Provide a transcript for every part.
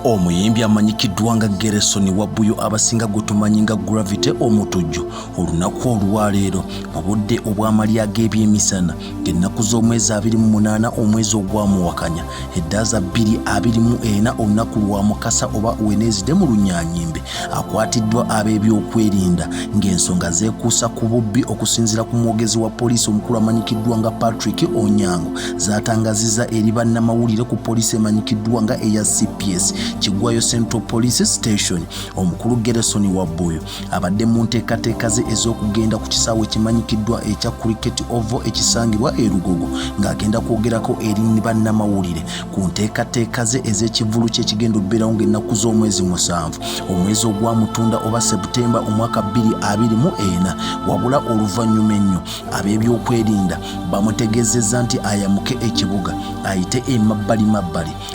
Omuyimbi amanyikiddwa nga Gerson Wabbuyo abasinga gwe tumanyi nga Gravity omutujju olunaku olwaleero mu budde obw'amalya g'ebyemisana ng'ennaku z'omwezi 28 omwezi ogwamuwakanya eddaaza 2024 olunaku lwa Mukasa oba Wednesday mu Lunyanyimbe akwatiddwa ab'ebyokwerinda ng'ensonga zeekuusa ku bubbi okusinziira ku mwogezi wa poliisi omukulu amanyikiddwa nga Patrick Onyango zaatangazizza eri bannamawulire ku poliisi emanyikiddwa nga eya CPS Kigwayo Central Police Station. Omukulu Gerson Wabbuyo abadde mu nteekateeka ze ez'okugenda ku kisaawe ekimanyikiddwa ekya Cricket Oval ekisangibwa e Lugogo ng'agenda kwogerako eri bannamawulire ku nteekateeka ze ez'ekivvulu ky'ekigenda okubeerawo ng'ennaku z'omwezi 7 omwezi ogwamutunda oba Septemba omwaka 2024 wabula oluvannyuma ennyo ab'ebyokwerinda bamutegeezezza nti ayamuke ekibuga ayite emabbali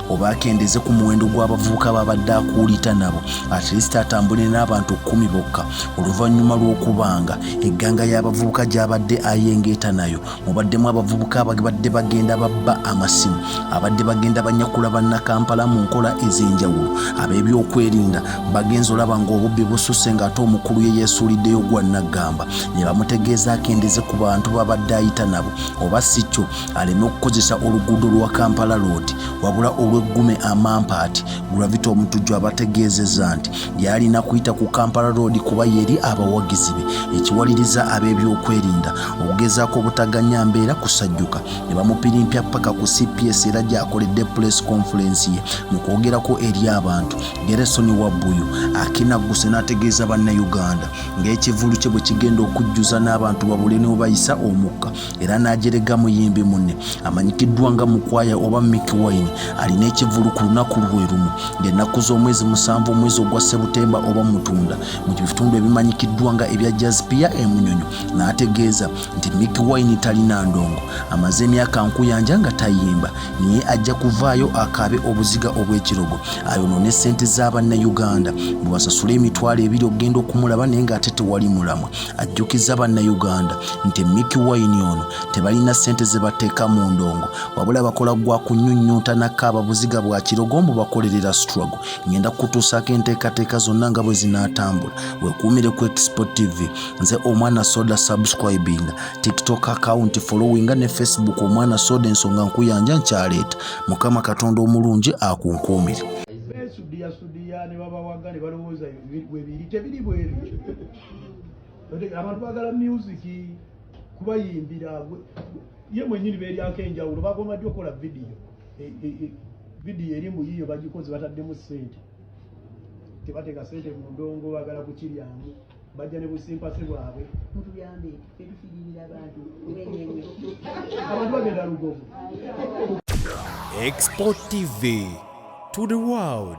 oba akendeze ku muwendo gw'abavubuka babadde akuulita nabo at least atambule n'abantu 10 bokka oluvannyuma lw'okubanga egganga y'abavubuka gy'abadde ayengeeta nayo mubaddemu abavubuka abadde bagenda babba amasimu abadde bagenda banyakula bannakampala mu nkola ez'enjawulo ab'ebyokwerinda bagenza olaba ng'obubbi bususse ng'ate omukulu ye yeesuuliddeyo gwa Naggamba ne bamutegeeza akendeze ku bantu babadde ayita nabo oba si kyo aleme okukozesa oluguudo lwa Kampala Road wabula olw'eggume amampaati Gravity omutujju abategeezezza nti yalina kuyita ku Kampala Road kuba yeri abawagizi be ekiwaliriza ab'ebyokwerinda okugezaako obutaganya mbeera kusajjuka ne bamupirimpya paka ku CPS era gy'akoledde press conference ye mu kwogerako eri abantu. Gerson Wabbuyo akinagguse n'ategeeza bannayuganda ng'ekivvulu kye bwe kigenda okujjuza n'abantu babule ne bayisa omukka era n'ajerega muyimbi munne amanyikiddwa nga Mukwaya oba Mickey Wine alina ekivvulu ku lunaku lwe lumu ng'ennaku z'omwezi 7 omwezi ogwa Septemba oba Mutunda mu bitundu ebimanyikiddwa nga ebya Jaspia Emunyonyo n'ategeeza nti Mickey Wine talina ndongo amaze emyaka nkuyanja nga tayimba niye ajja kuvaayo akaabe obuziga obw'ekirogo ayonoone ssente z'abannayuganda bwe basasula emitwalo 2 okugenda okumulaba naye ng'ate tewali mulamwa ajjukiza bannayuganda nti Mickey Wine ono tebalina ssente ze bateeka mu ndongo wabula bakola gwa kunnyunyunta nakaaba buziga bwa kirogo mbu bakolerera struggle ngenda kutuusaako enteekateeka zonna nga bwe zinaatambula weekuumire ku Export TV nze Omwana Soda subscribing TikTok account following ne Facebook Omwana Soda ensonga nkuyanja nkyaleeta Mukama Katonda omulungi akunkuumire. Sudia ne babawaga ne balowooza webiri tebiri bweru abantu bagala music kubayimbira ye mwenyini beeryako enjawulo bagomadde okola video eri mu yiyo bagikoze bataddemu ssente tebateeka ssente mu ndongo bagala kukiryangu bajja ne busimpase bwabwe mutuyambe tetufiirira abantu abantu bagenda Lugogo. Export TV to the world.